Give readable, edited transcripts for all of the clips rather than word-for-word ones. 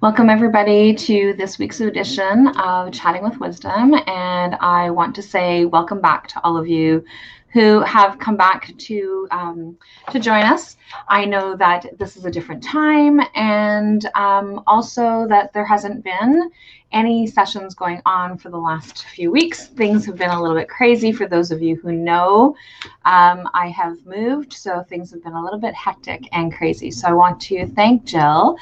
Welcome, everybody, to this week's edition of Chatting with Wisdom. And I want to say welcome back to all of you who have come back to join us. I know that this is a different time, and also that there hasn't been any sessions going on for the last few weeks. Things have been a little bit crazy for those of you who know. I have moved, so things have been a little bit hectic and crazy. So I want to thank Jillian,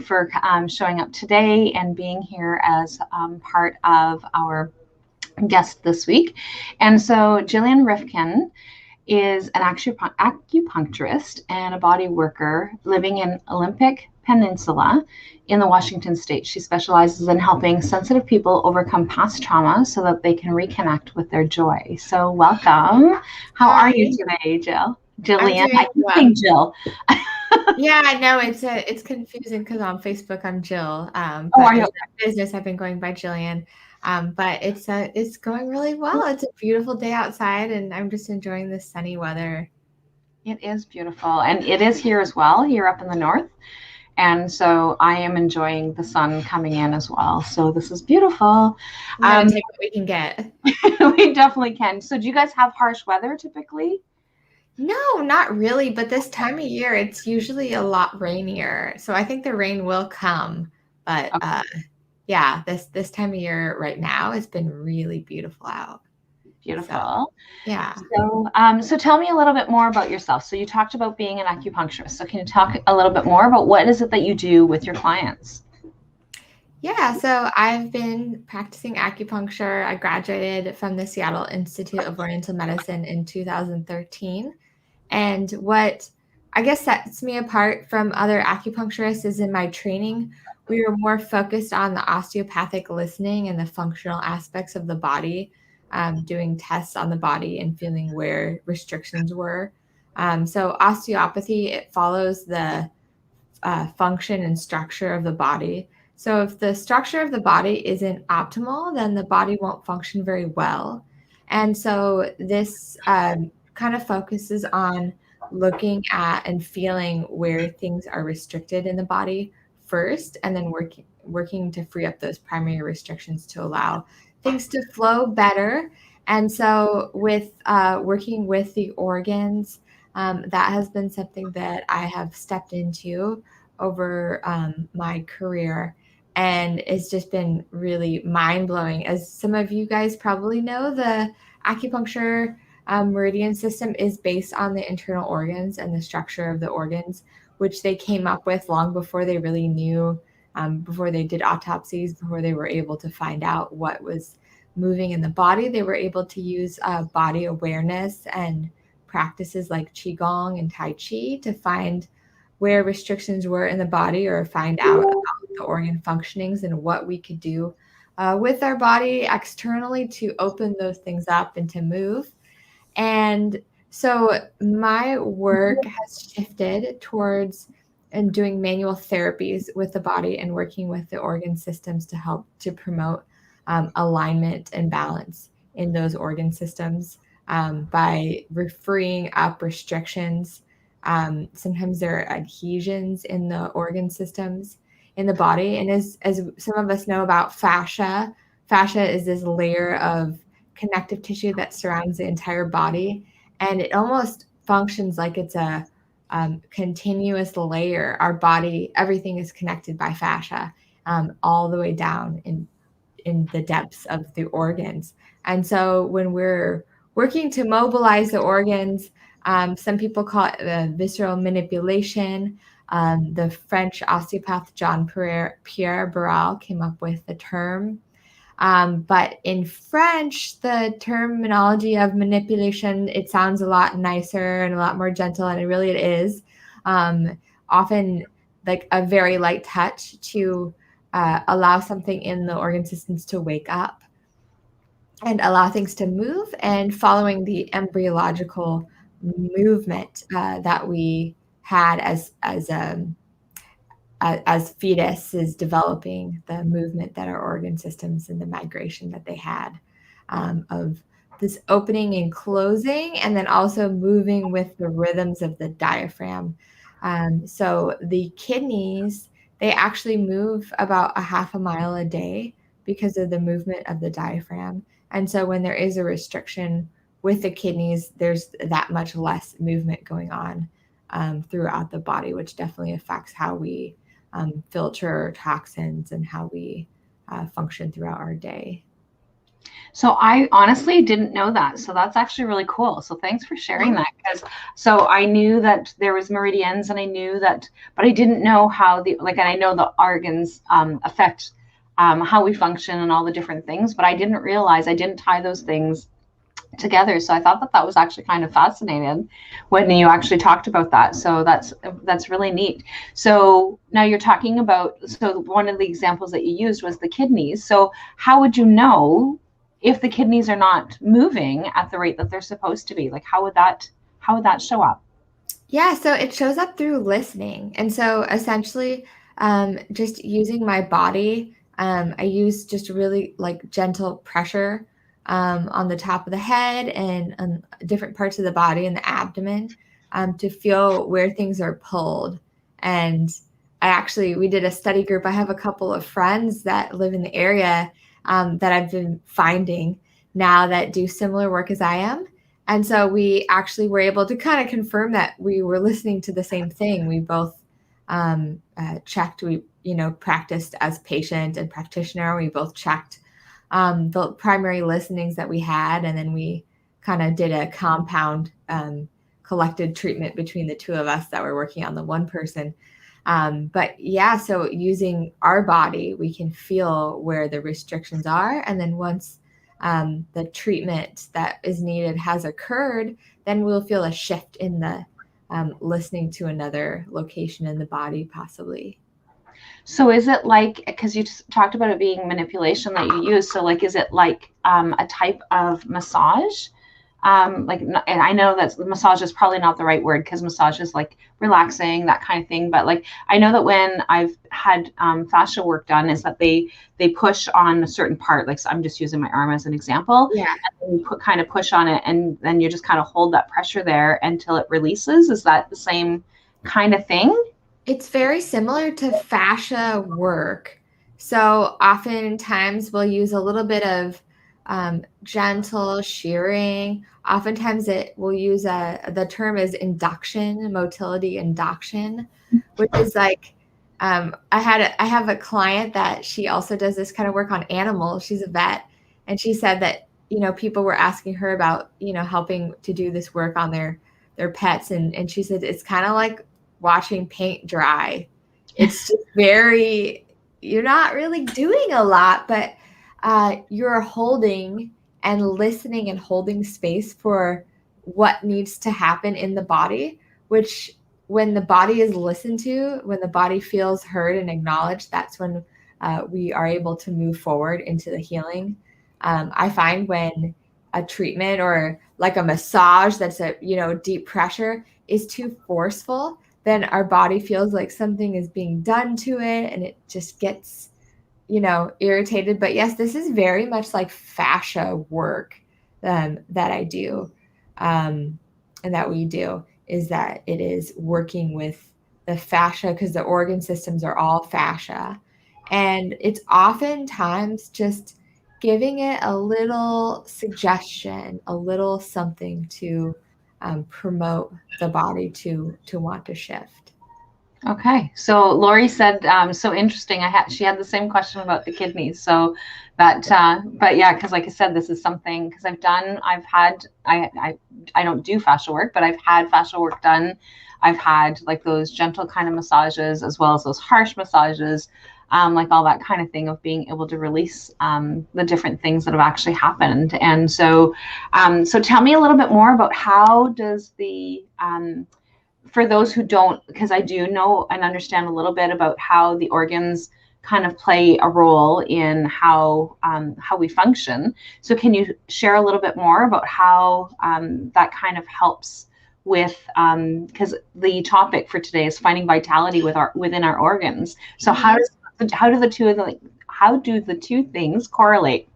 for showing up today and being here as part of our guest this week. And so Jillian Rifkind is an acupuncturist and a body worker living in Olympic Peninsula in the Washington state. She specializes in helping sensitive people overcome past trauma so that they can reconnect with their joy. So welcome. How are you today, Jill? Jillian, I keep saying Jill. Yeah, I know it's confusing because on Facebook I'm Jill. But business I've been going by Jillian. But it's going really well. It's a beautiful day outside, and I'm just enjoying this sunny weather. It is beautiful, and it is here as well, here up in the north. And so I am enjoying the sun coming in as well. So this is beautiful. Take what we can get. We definitely can. So do you guys have harsh weather typically? No, not really. But this time of year, it's usually a lot rainier. So I think the rain will come. But yeah, this time of year right now, it's been really beautiful out. Beautiful. So, yeah. So tell me a little bit more about yourself. So you talked about being an acupuncturist. So can you talk a little bit more about what is it that you do with your clients? Yeah, so I've been practicing acupuncture. I graduated from the Seattle Institute of Oriental Medicine in 2013. And what I guess sets me apart from other acupuncturists is in my training, we were more focused on the osteopathic listening and the functional aspects of the body, doing tests on the body and feeling where restrictions were. So osteopathy, it follows the function and structure of the body. So if the structure of the body isn't optimal, then the body won't function very well. And so this kind of focuses on looking at and feeling where things are restricted in the body first, and then working to free up those primary restrictions to allow things to flow better. And so with working with the organs, that has been something that I have stepped into over my career. And it's just been really mind-blowing. As some of you guys probably know, the acupuncture meridian system is based on the internal organs and the structure of the organs, which they came up with long before they really knew, before they did autopsies, before they were able to find out what was moving in the body. They were able to use body awareness and practices like Qigong and Tai Chi to find where restrictions were in the body or find out about the organ functionings and what we could do with our body externally to open those things up and to move. And so my work has shifted towards and doing manual therapies with the body and working with the organ systems to help to promote alignment and balance in those organ systems by freeing up restrictions. Sometimes there are adhesions in the organ systems in the body. And as some of us know about fascia is this layer of connective tissue that surrounds the entire body. And it almost functions like it's a continuous layer. Our body, everything is connected by fascia all the way down in the depths of the organs. And so when we're working to mobilize the organs, some people call it visceral manipulation. The French osteopath Jean-Pierre Barral came up with the term. But in French, the terminology of manipulation, it sounds a lot nicer and a lot more gentle, and it is. Often like a very light touch to allow something in the organ systems to wake up and allow things to move, and following the embryological movement that we had as fetus is developing, the movement that our organ systems and the migration that they had of this opening and closing, and then also moving with the rhythms of the diaphragm. So the kidneys they actually move about a half a mile a day because of the movement of the diaphragm. And so when there is a restriction with the kidneys, there's that much less movement going on throughout the body, which definitely affects how we filter toxins and how we function throughout our day. So I honestly didn't know that. So that's actually really cool. So thanks for sharing that. Because so I knew that there was meridians, and I knew that, but I didn't know how and I know the organs affect how we function and all the different things, but I didn't realize, I didn't tie those things together. So I thought that was actually kind of fascinating when you actually talked about that. So that's really neat. So now you're talking about, so one of the examples that you used was the kidneys. So how would you know if the kidneys are not moving at the rate that they're supposed to be? Like, how would that show up? Yeah, so it shows up through listening. And so essentially, just using my body, I use just really like gentle pressure on the top of the head and on different parts of the body and the abdomen to feel where things are pulled. And we did a study group. I have a couple of friends that live in the area that I've been finding now that do similar work as I am. And so we actually were able to kind of confirm that we were listening to the same thing. We both checked, we, practiced as patient and practitioner. We both checked the primary listenings that we had. And then we kind of did a compound collected treatment between the two of us that were working on the one person. But yeah, so using our body, we can feel where the restrictions are. And then once the treatment that is needed has occurred, then we'll feel a shift in the listening to another location in the body, possibly. So is it like, because you just talked about it being manipulation that you use, so like, is it like a type of massage? And I know that massage is probably not the right word, because massage is like relaxing, that kind of thing. But like, I know that when I've had fascia work done, is that they push on a certain part. Like, so I'm just using my arm as an example. Yeah. And you kind of push on it, and then you just kind of hold that pressure there until it releases. Is that the same kind of thing? It's very similar to fascia work. So oftentimes we'll use a little bit of gentle shearing. Oftentimes we'll use the term is induction, motility induction, which is like, I have a client that she also does this kind of work on animals. She's a vet, and she said that, people were asking her about, helping to do this work on their pets. And she said, it's kind of like watching paint dry. It's just you're not really doing a lot, but you're holding and listening and holding space for what needs to happen in the body, which when the body is listened to, when the body feels heard and acknowledged, that's when we are able to move forward into the healing. I find when a treatment or like a massage that's a, deep pressure is too forceful, then our body feels like something is being done to it and it just gets, irritated. But yes, this is very much like fascia work that I do and that we do, is that it is working with the fascia, because the organ systems are all fascia. And it's oftentimes just giving it a little suggestion, a little something to promote the body to want to shift. Okay, so Lori said, so interesting. She had the same question about the kidneys. So but yeah, because like I said, this is something, because I don't do fascial work, but I've had fascial work done. I've had like those gentle kind of massages, as well as those harsh massages, like all that kind of thing of being able to release the different things that have actually happened. And so, so tell me a little bit more about how does for those who don't, because I do know and understand a little bit about how the organs kind of play a role in how we function. So can you share a little bit more about how that kind of helps with, because the topic for today is finding vitality within our organs. So how do the two things correlate?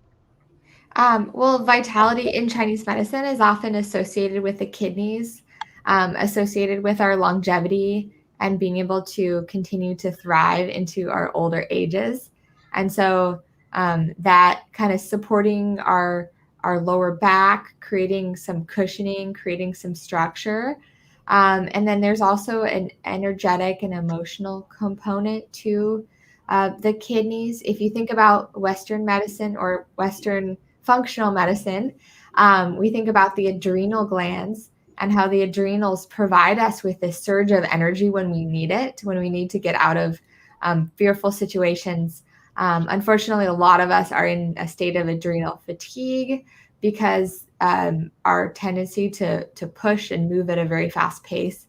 Well, vitality in Chinese medicine is often associated with the kidneys, associated with our longevity and being able to continue to thrive into our older ages. And so that kind of supporting our lower back, creating some cushioning, creating some structure. And then there's also an energetic and emotional component to the kidneys. If you think about Western medicine or Western functional medicine, we think about the adrenal glands and how the adrenals provide us with this surge of energy when we need it, when we need to get out of fearful situations. Unfortunately, a lot of us are in a state of adrenal fatigue because our tendency to push and move at a very fast pace.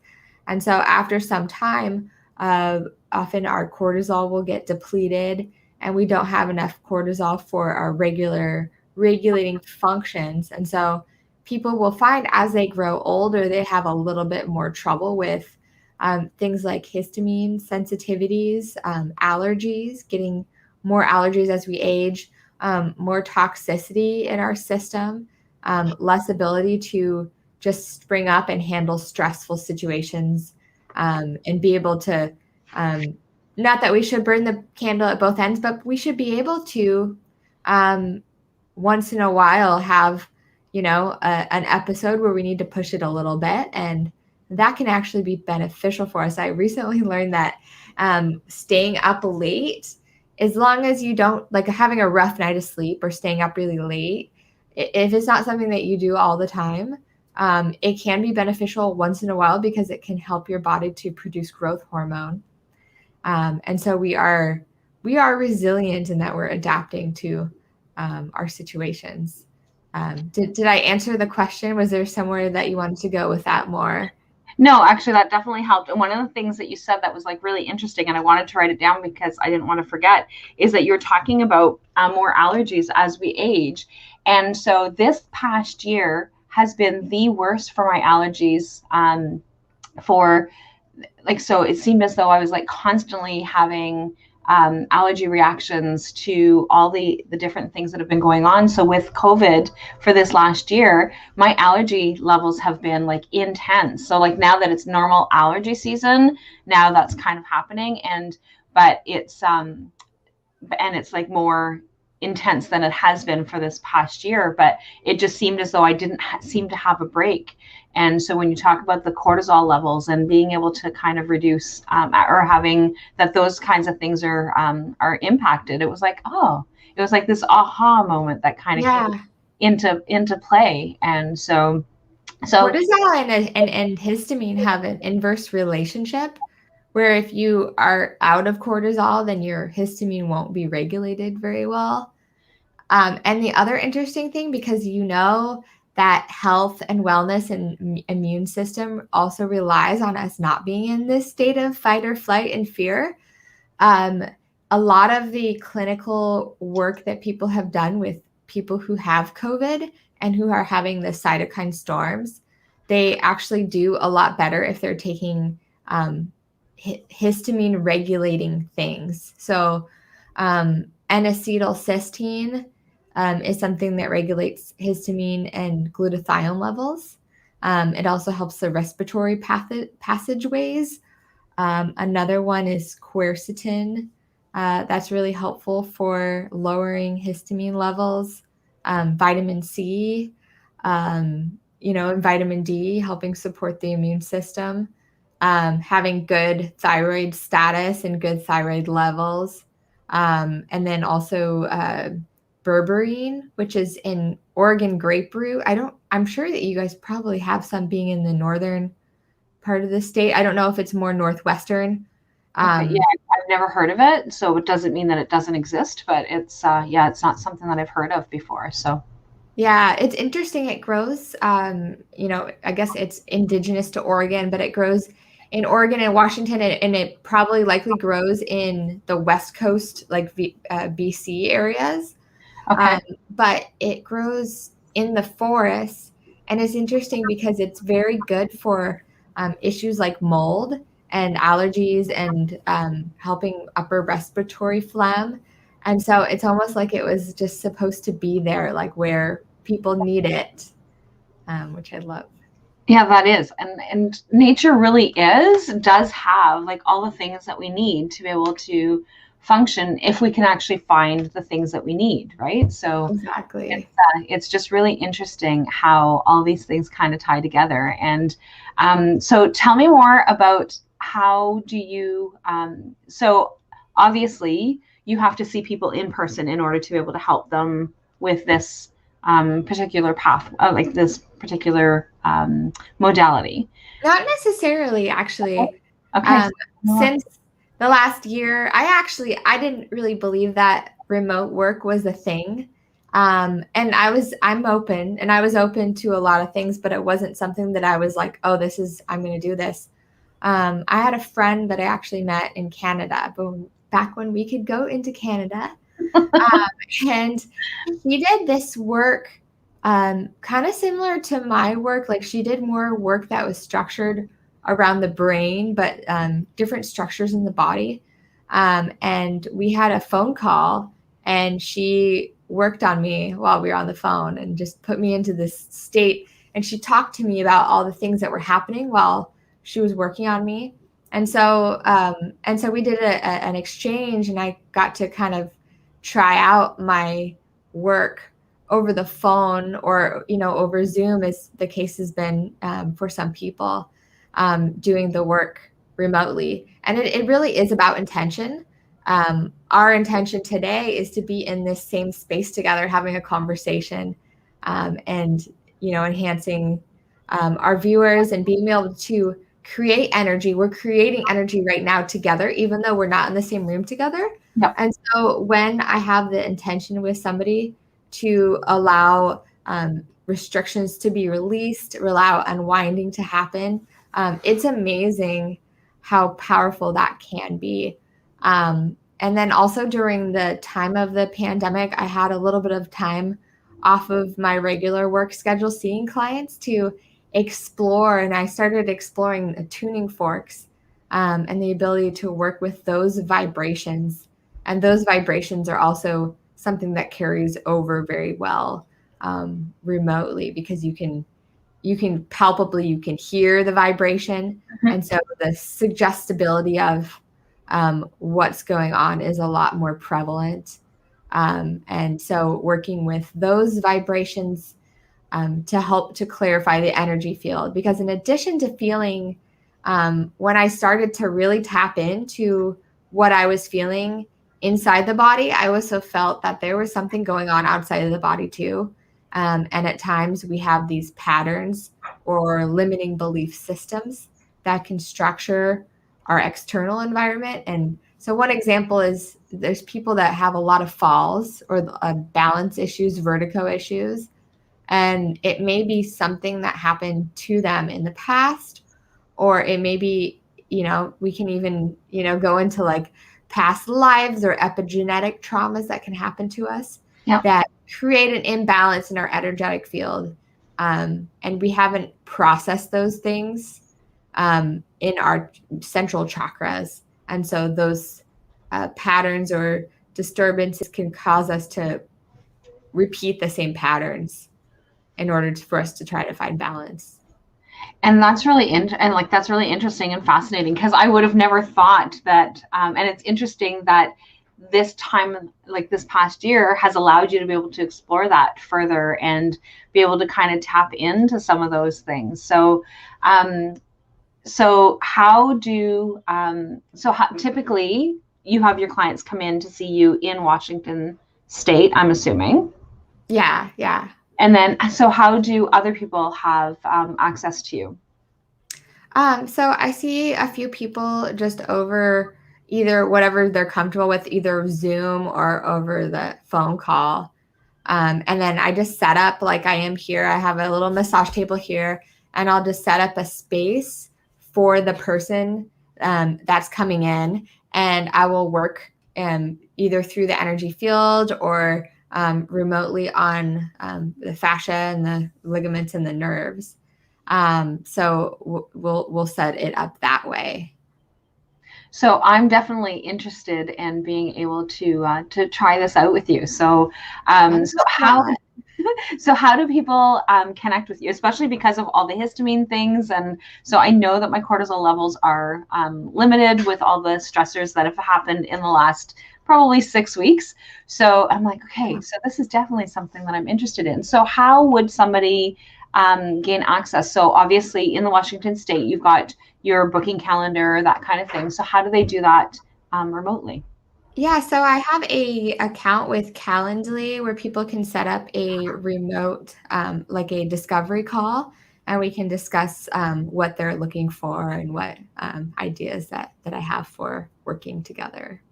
And so after some time, often our cortisol will get depleted and we don't have enough cortisol for our regular regulating functions. And so people will find as they grow older, they have a little bit more trouble with things like histamine sensitivities, allergies, getting more allergies as we age, more toxicity in our system, less ability to just spring up and handle stressful situations, and be able to, not that we should burn the candle at both ends, but we should be able to once in a while have, an episode where we need to push it a little bit, and that can actually be beneficial for us. I recently learned that staying up late, as long as you don't like having a rough night of sleep or staying up really late, if it's not something that you do all the time, it can be beneficial once in a while because it can help your body to produce growth hormone. And so we are resilient in that we're adapting to our situations. Did I answer the question? Was there somewhere that you wanted to go with that more? No, actually, that definitely helped. And one of the things that you said that was like really interesting, and I wanted to write it down because I didn't want to forget, is that you're talking about more allergies as we age. And so this past year has been the worst for my allergies. So it seemed as though I was like constantly having allergy reactions to all the different things that have been going on. So with COVID for this last year, my allergy levels have been like intense. So like now that it's normal allergy season, now that's kind of happening. But it's like more intense than it has been for this past year, but it just seemed as though I didn't seem to have a break. And so when you talk about the cortisol levels and being able to kind of reduce or having that those kinds of things are impacted, it was like this aha moment that kind of came into play. And so cortisol and histamine have an inverse relationship, where if you are out of cortisol, then your histamine won't be regulated very well. And the other interesting thing, because that health and wellness and immune system also relies on us not being in this state of fight or flight and fear. A lot of the clinical work that people have done with people who have COVID and who are having the cytokine storms, they actually do a lot better if they're taking histamine regulating things. So N-acetylcysteine is something that regulates histamine and glutathione levels. It also helps the respiratory passageways. Another one is quercetin. That's really helpful for lowering histamine levels. Vitamin C, and vitamin D, helping support the immune system. Having good thyroid status and good thyroid levels. And then also berberine, which is in Oregon graperoot. I'm sure that you guys probably have some being in the northern part of the state. I don't know if it's more northwestern. Okay, yeah, I've never heard of it, so it doesn't mean that it doesn't exist, but it's it's not something that I've heard of before. So yeah, it's interesting. It grows, I guess it's indigenous to Oregon, but it grows in Oregon and Washington, and it probably likely grows in the West Coast, like BC areas. okay. But it grows in the forest, and it's interesting because it's very good for issues like mold and allergies and helping upper respiratory phlegm. And so it's almost like it was just supposed to be there, like where people need it, which I love. Yeah, that is. And nature really does have like all the things that we need to be able to function if we can actually find the things that we need, right? So Exactly. it's just really interesting how all these things kind of tie together. And so tell me more about how do you, so obviously you have to see people in person in order to be able to help them with this particular path, like this particular modality. Not necessarily, actually. Okay. Um, since the last year, I didn't really believe that remote work was a thing. And I'm open, and I was open to a lot of things, but it wasn't something that I was like, oh, I'm going to do this. I had a friend that I actually met in Canada, but back when we could go into Canada, and she did this work kind of similar to my work. Like she did more work that was structured around the brain, but different structures in the body. And we had a phone call, and she worked on me while we were on the phone and just put me into this state. And she talked to me about all the things that were happening while she was working on me. And so we did an exchange, and I got to kind of try out my work over the phone, or over Zoom, as the case has been for some people, doing the work remotely. And it really is about intention. Our intention today is to be in this same space together, having a conversation, and enhancing our viewers and being able to create energy. We're creating energy right now together, even though we're not in the same room together. Yep. And so when I have the intention with somebody to allow restrictions to be released, allow unwinding to happen, it's amazing how powerful that can be. And then also during the time of the pandemic, I had a little bit of time off of my regular work schedule seeing clients to explore, and I started exploring the tuning forks, and the ability to work with those vibrations. And those vibrations are also something that carries over very well remotely, because you can palpably, you can hear the vibration. Mm-hmm. And so the suggestibility of what's going on is a lot more prevalent. And so working with those vibrations to help to clarify the energy field, because in addition to feeling, when I started to really tap into what I was feeling inside the body, I also felt that there was something going on outside of the body too. And at times we have these patterns or limiting belief systems that can structure our external environment. And so one example is there's people that have a lot of falls or balance issues, vertigo issues. And it may be something that happened to them in the past, or it may be, we can even, go into like past lives or epigenetic traumas that can happen to us. Yep. That create an imbalance in our energetic field. And we haven't processed those things in our central chakras. And so those patterns or disturbances can cause us to repeat the same patterns in order for us to try to find balance. And that's really that's really interesting and fascinating, because I would have never thought that. And it's interesting that this time, like this past year, has allowed you to be able to explore that further and be able to kind of tap into some of those things. So, typically you have your clients come in to see you in Washington State, I'm assuming. Yeah, yeah. And then, so how do other people have access to you? So I see a few people just over either whatever they're comfortable with, either Zoom or over the phone call. And then I just set up, like I am here. I have a little massage table here, and I'll just set up a space for the person that's coming in, and I will work either through the energy field or remotely on the fascia and the ligaments and the nerves. So we'll set it up that way. So I'm definitely interested in being able to try this out with you. So, So how do people connect with you, especially because of all the histamine things? And so I know that my cortisol levels are limited with all the stressors that have happened in the last probably 6 weeks. So I'm like, okay, so this is definitely something that I'm interested in. So how would somebody gain access? So obviously in the Washington State, you've got your booking calendar, that kind of thing. So how do they do that remotely? Yeah, so I have a account with Calendly where people can set up a remote, like a discovery call, and we can discuss what they're looking for and what ideas that I have for working together.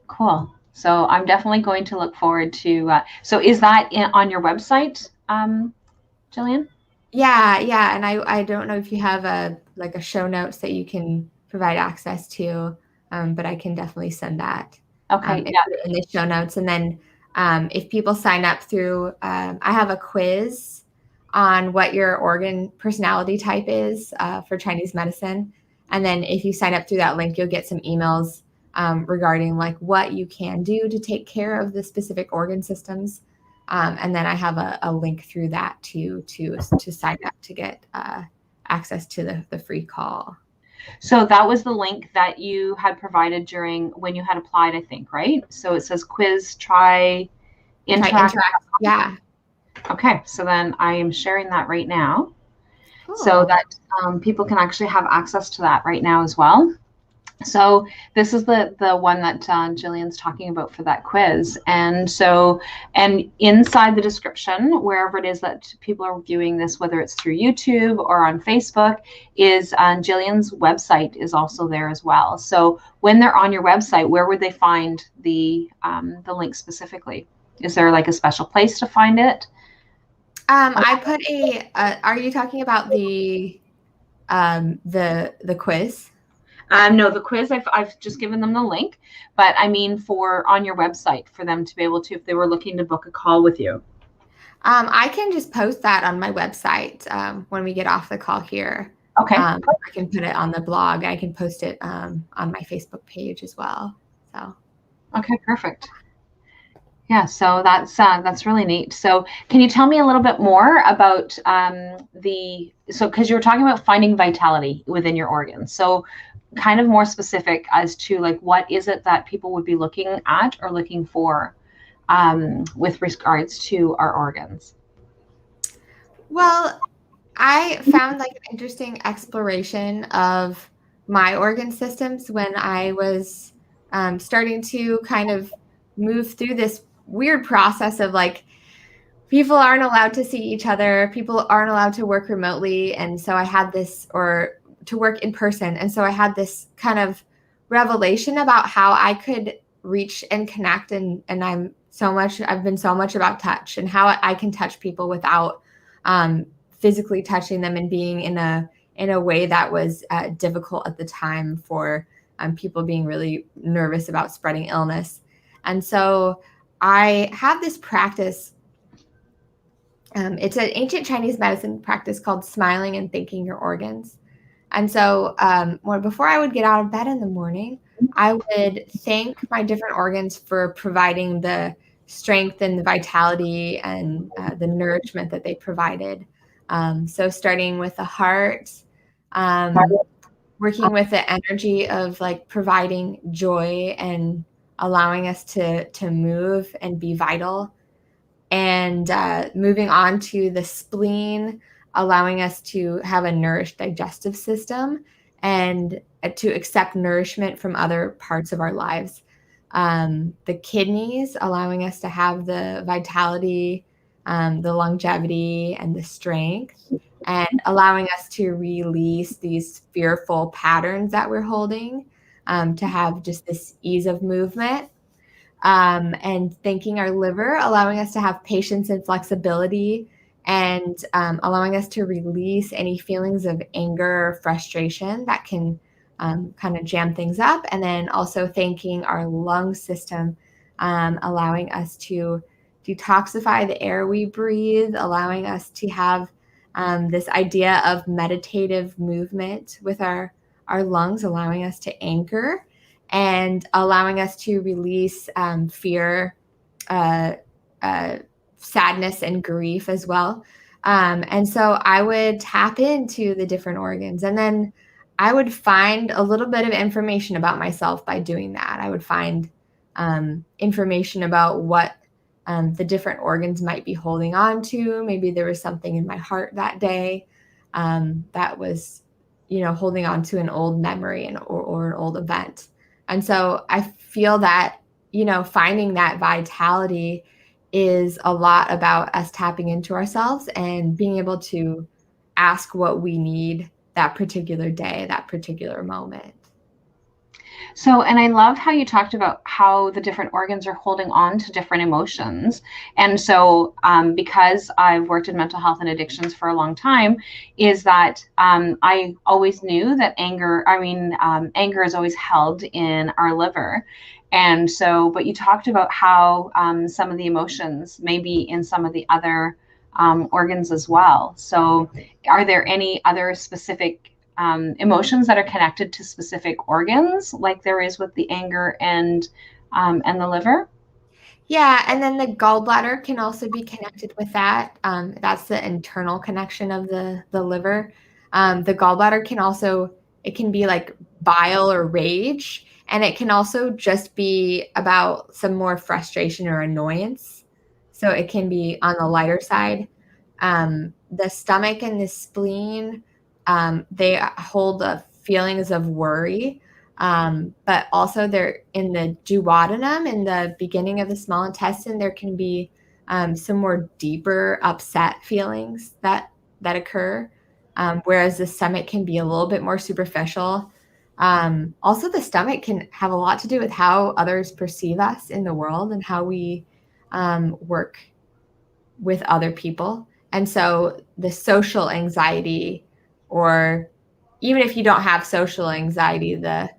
Cool. So I'm definitely going to look forward to. So is that on your website, Jillian? Yeah, and I don't know if you have a show notes that you can provide access to, but I can definitely send that Okay. and Yeah. put it in the show notes. And then if people sign up through, I have a quiz on what your organ personality type is for Chinese medicine. And then if you sign up through that link, you'll get some emails regarding like what you can do to take care of the specific organ systems. And then I have a link through that to sign up to get access to the free call. So that was the link that you had provided during when you had applied, I think, right? So it says quiz, try, interact. Yeah. Okay. So then I am sharing that right now so Cool. that people can actually have access to that right now as well. So this is the one that Jillian's talking about for that quiz. And so, and inside the description, wherever it is that people are viewing this, whether it's through YouTube or on Facebook, is Jillian's website is also there as well. So when they're on your website, where would they find the link specifically? Is there like a special place to find it? I put are you talking about the quiz? No, the quiz, I've just given them the link, but I mean for on your website for them to be able to, if they were looking to book a call with you. I can just post that on my website when we get off the call here. Okay. I can put it on the blog. I can post it on my Facebook page as well. So. Okay, perfect. Yeah, so that's really neat. So can you tell me a little bit more about because you were talking about finding vitality within your organs. So kind of more specific as to like what is it that people would be looking at or looking for with regards to our organs? Well, I found like an interesting exploration of my organ systems when I was starting to kind of move through this weird process of like people aren't allowed to see each other, people aren't allowed to work remotely. And so I had this, or to work in person. And so I had this kind of revelation about how I could reach and connect. And I've been so much about touch and how I can touch people without physically touching them and being in a way that was difficult at the time for people being really nervous about spreading illness. And so I have this practice. It's an ancient Chinese medicine practice called smiling and thanking your organs. And so before I would get out of bed in the morning, I would thank my different organs for providing the strength and the vitality and the nourishment that they provided. So starting with the heart, working with the energy of like providing joy and allowing us to move and be vital. And moving on to the spleen, allowing us to have a nourished digestive system and to accept nourishment from other parts of our lives. The kidneys, allowing us to have the vitality, the longevity, and the strength, and allowing us to release these fearful patterns that we're holding, to have just this ease of movement. And thanking our liver, allowing us to have patience and flexibility, and allowing us to release any feelings of anger or frustration that can kind of jam things up. And then also thanking our lung system, allowing us to detoxify the air we breathe, allowing us to have this idea of meditative movement with our lungs, allowing us to anchor and allowing us to release fear, sadness and grief as well. And so I would tap into the different organs, and then I would find a little bit of information about myself by doing that. I would find information about what the different organs might be holding on to. Maybe there was something in my heart that day that was, holding on to an old memory or an old event. And so I feel that, finding that vitality is a lot about us tapping into ourselves and being able to ask what we need that particular day, that particular moment. So, and I love how you talked about how the different organs are holding on to different emotions. And so, because I've worked in mental health and addictions for a long time, is that I always knew that anger is always held in our liver. And so, but you talked about how some of the emotions may be in some of the other organs as well. So, are there any other specific emotions that are connected to specific organs, like there is with the anger and the liver? Yeah, and then the gallbladder can also be connected with that. That's the internal connection of the liver. The gallbladder it can be like bile or rage, and it can also just be about some more frustration or annoyance. So it can be on the lighter side. The stomach and the spleen, they hold the feelings of worry. But also they're in the duodenum, in the beginning of the small intestine, there can be some more deeper upset feelings that occur, whereas the stomach can be a little bit more superficial. Also, the stomach can have a lot to do with how others perceive us in the world and how we work with other people. And so the social anxiety, or even if you don't have social anxiety, the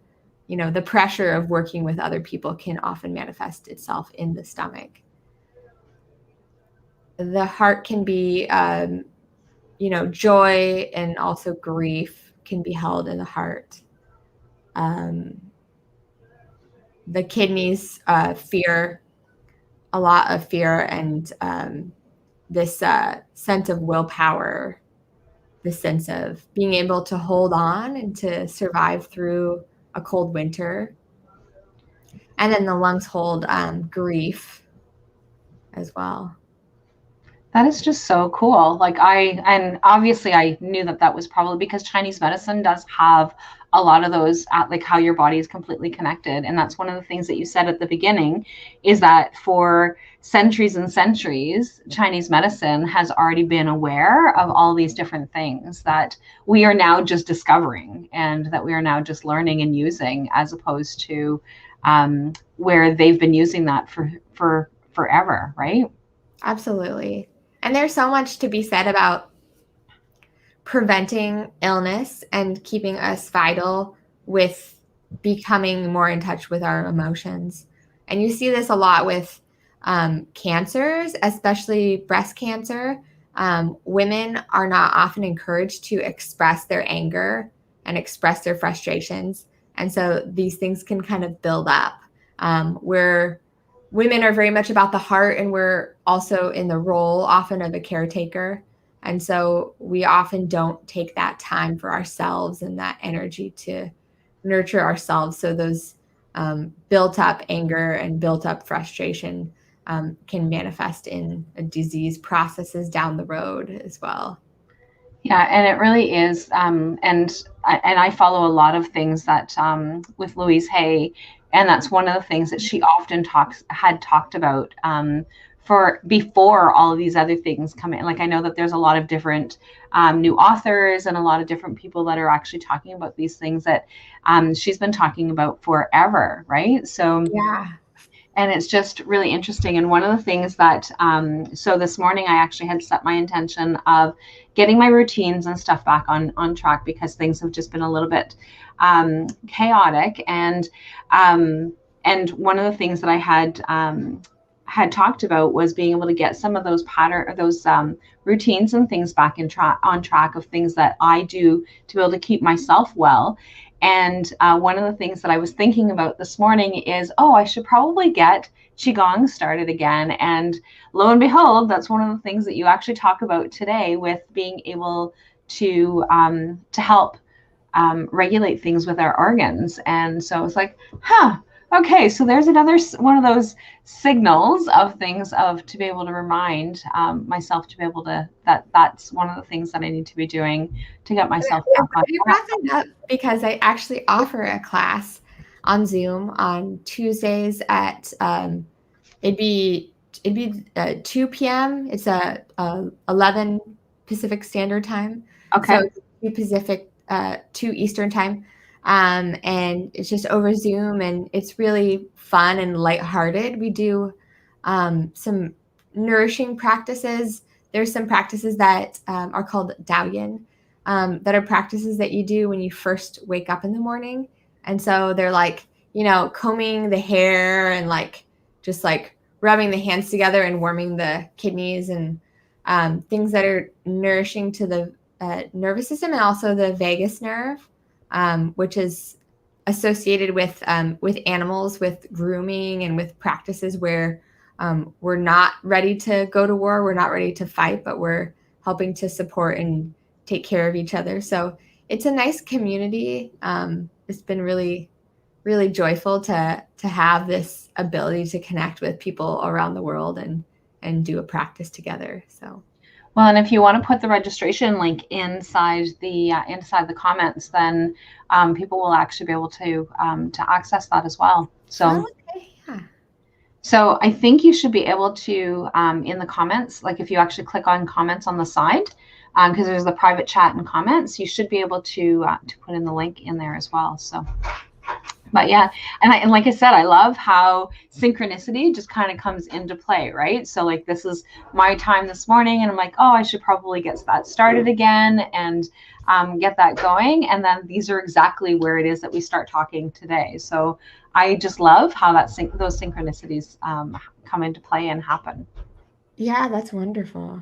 pressure of working with other people can often manifest itself in the stomach. The heart can be, joy and also grief can be held in the heart. The kidneys, fear, a lot of fear, and this sense of willpower, the sense of being able to hold on and to survive through a cold winter. And then the lungs hold grief as well. That is just so cool. And obviously I knew that was probably because Chinese medicine does have a lot of those, like how your body is completely connected. And that's one of the things that you said at the beginning, is that for centuries and centuries, Chinese medicine has already been aware of all these different things that we are now just discovering and that we are now just learning and using, as opposed to where they've been using that for forever, right? Absolutely. And there's so much to be said about preventing illness and keeping us vital with becoming more in touch with our emotions. And you see this a lot with cancers, especially breast cancer. Women are not often encouraged to express their anger and express their frustrations. And so these things can kind of build up, where women are very much about the heart, and we're also in the role often of a caretaker. And so we often don't take that time for ourselves and that energy to nurture ourselves. So those built up anger and built up frustration can manifest in a disease processes down the road as well. Yeah, and it really is. And I follow a lot of things that with Louise Hay, and that's one of the things that she often had talked about for before all of these other things come in. Like, I know that there's a lot of different new authors and a lot of different people that are actually talking about these things that she's been talking about forever, right? So yeah. And it's just really interesting. And one of the things that, so this morning I actually had set my intention of getting my routines and stuff back on track, because things have just been a little bit chaotic. And one of the things that I had talked about was being able to get some of those routines and things back on track of things that I do to be able to keep myself well. And one of the things that I was thinking about this morning is, oh, I should probably get Qigong started again. And lo and behold, that's one of the things that you actually talk about today, with being able to help regulate things with our organs. And so it's like, okay, so there's another one of those signals of things to be able to remind myself to be able to, that's one of the things that I need to be doing to get myself back on. You brought that up because I actually offer a class on Zoom on Tuesdays at it'd be 2 p.m. It's 11 Pacific Standard Time. Okay. So 2 Pacific, 2 Eastern Time. And it's just over Zoom, and it's really fun and lighthearted. We do some nourishing practices. There's some practices that are called Daoyin, that are practices that you do when you first wake up in the morning. And so they're like, combing the hair and just rubbing the hands together and warming the kidneys, and things that are nourishing to the nervous system, and also the vagus nerve, which is associated with animals, with grooming, and with practices where we're not ready to go to war, we're not ready to fight, but we're helping to support and take care of each other. So it's a nice community. It's been really, really joyful to have this ability to connect with people around the world and do a practice together. So. Well, and if you want to put the registration link inside the comments, then people will actually be able to access that as well. So, okay, yeah. So I think you should be able to in the comments, like if you actually click on comments on the side, because there's the private chat and comments, you should be able to put in the link in there as well. So. But yeah, and like I said, I love how synchronicity just kind of comes into play, right? So like this is my time this morning, and I'm like, oh, I should probably get that started again and get that going. And then these are exactly where it is that we start talking today. So I just love how those synchronicities come into play and happen. Yeah, that's wonderful.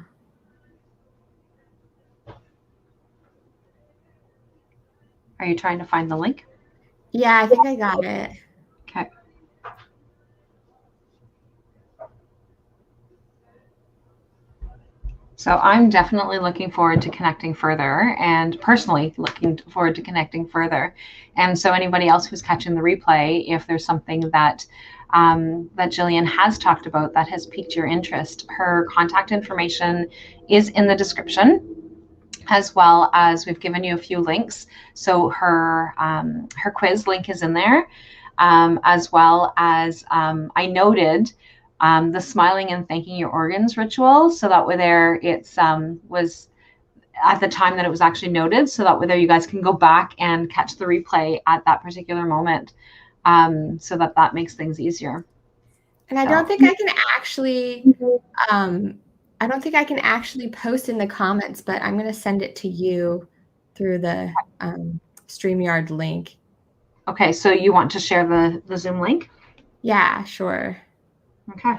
Are you trying to find the link? Yeah, I think I got it. Okay. So I'm definitely looking forward to connecting further, and personally looking forward to connecting further. And so anybody else who's catching the replay, if there's something that Jillian has talked about that has piqued your interest, her contact information is in the description, as well as we've given you a few links. So her quiz link is in there, as well as I noted the smiling and thanking your organs ritual. So that way there it's was at the time that it was actually noted, so that way there you guys can go back and catch the replay at that particular moment, so that makes things easier. And I don't think I can actually I don't think I can actually post in the comments, but I'm going to send it to you through the StreamYard link. Okay, so you want to share the Zoom link? Yeah, sure. Okay.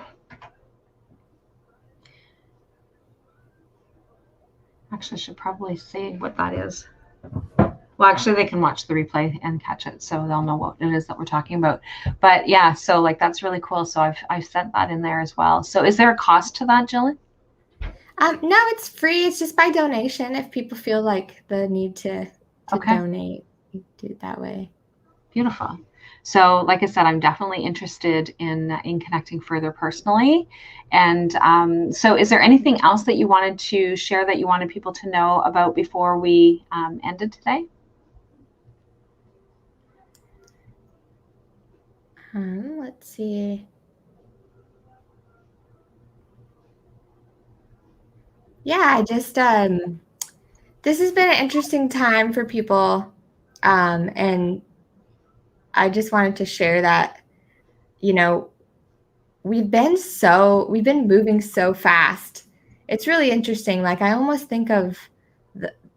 Actually, I should probably say what that is. Well, actually, they can watch the replay and catch it, so they'll know what it is that we're talking about. But yeah, so like that's really cool. So I've sent that in there as well. So is there a cost to that, Jillian? No, it's free. It's just by donation. If people feel like the need to donate, you do it that way. Beautiful. So like I said, I'm definitely interested in connecting further personally. And so is there anything else that you wanted to share that you wanted people to know about before we ended today? Let's see. Yeah, I just this has been an interesting time for people, and I just wanted to share that, we've been moving so fast. It's really interesting. Like I almost think of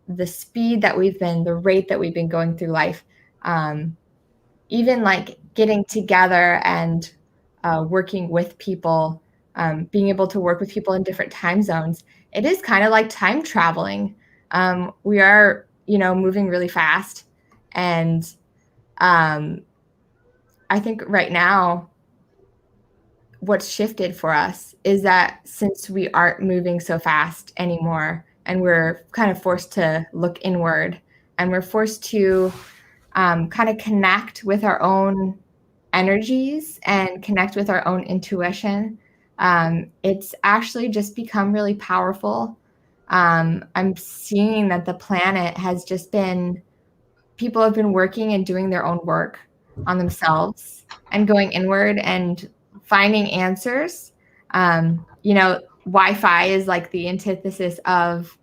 the speed that the rate that we've been going through life, even like getting together and working with people, being able to work with people in different time zones. It is kind of like time traveling. We are, moving really fast, and I think right now, what's shifted for us is that since we aren't moving so fast anymore, and we're kind of forced to look inward, and we're forced to kind of connect with our own energies and connect with our own intuition, it's actually just become really powerful. I'm seeing that the planet has just been, people have been working and doing their own work on themselves and going inward and finding answers. Wi-Fi is like the antithesis of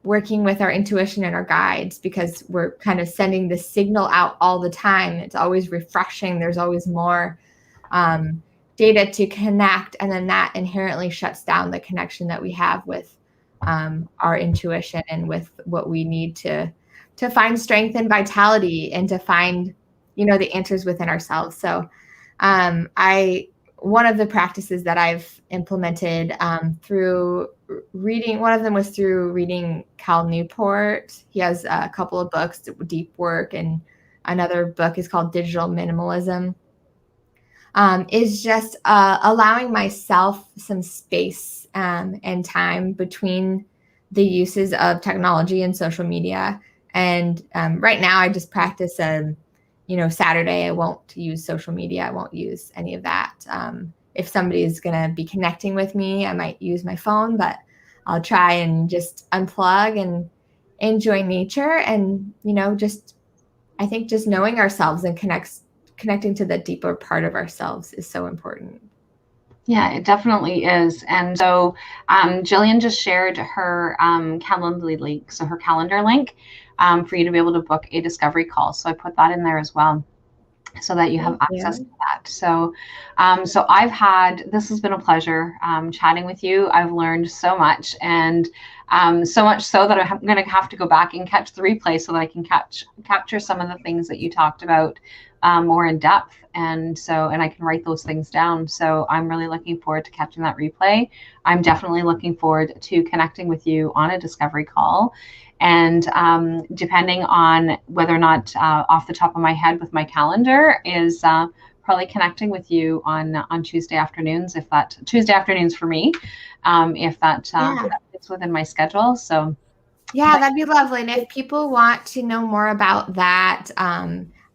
working with our intuition and our guides, because we're kind of sending the signal out all the time. It's always refreshing. There's always more data to connect. And then that inherently shuts down the connection that we have with our intuition and with what we need to find strength and vitality, and to find, the answers within ourselves. So one of the practices that I've implemented through reading, one of them was through reading Cal Newport. He has a couple of books, Deep Work, and another book is called Digital Minimalism, is just allowing myself some space and time between the uses of technology and social media. And right now I just practice Saturday, I won't use social media. I won't use any of that. If somebody is going to be connecting with me, I might use my phone, but I'll try and just unplug and enjoy nature. And, I think just knowing ourselves and connecting to the deeper part of ourselves is so important. Yeah, it definitely is. And so Jillian just shared her Calendly link, so her calendar link for you to be able to book a discovery call. So I put that in there as well, so that you have access to that. So this has been a pleasure chatting with you. I've learned so much, and so much so that I'm going to have to go back and catch the replay so that I can capture some of the things that you talked about more in depth. And I can write those things down. So I'm really looking forward to catching that replay. I'm definitely looking forward to connecting with you on a discovery call. And depending on whether or not off the top of my head with my calendar is probably connecting with you on Tuesday afternoons, Tuesday afternoons for me, if that fits within my schedule. So yeah, that'd be lovely. And if people want to know more about that,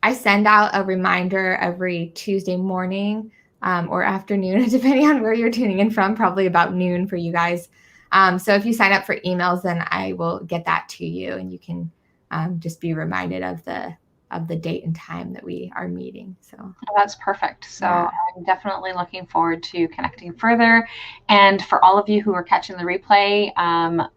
I send out a reminder every Tuesday morning or afternoon, depending on where you're tuning in from, probably about noon for you guys. So if you sign up for emails, then I will get that to you, and you can just be reminded of the date and time that we are meeting. So that's perfect. So I'm definitely looking forward to connecting further. And for all of you who are catching the replay,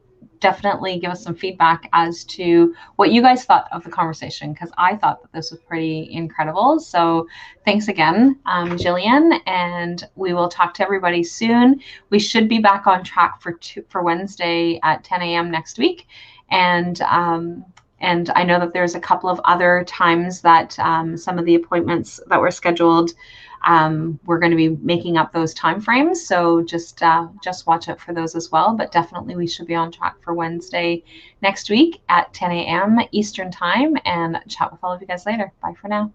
definitely give us some feedback as to what you guys thought of the conversation, because I thought that this was pretty incredible. So thanks again, Jillian, and we will talk to everybody soon. We should be back on track for Wednesday at 10 a.m. next week. And I know that there's a couple of other times that some of the appointments that were scheduled, we're going to be making up those time frames. So just watch out for those as well. But definitely we should be on track for Wednesday next week at 10 a.m. Eastern time, and chat with all of you guys later. Bye for now.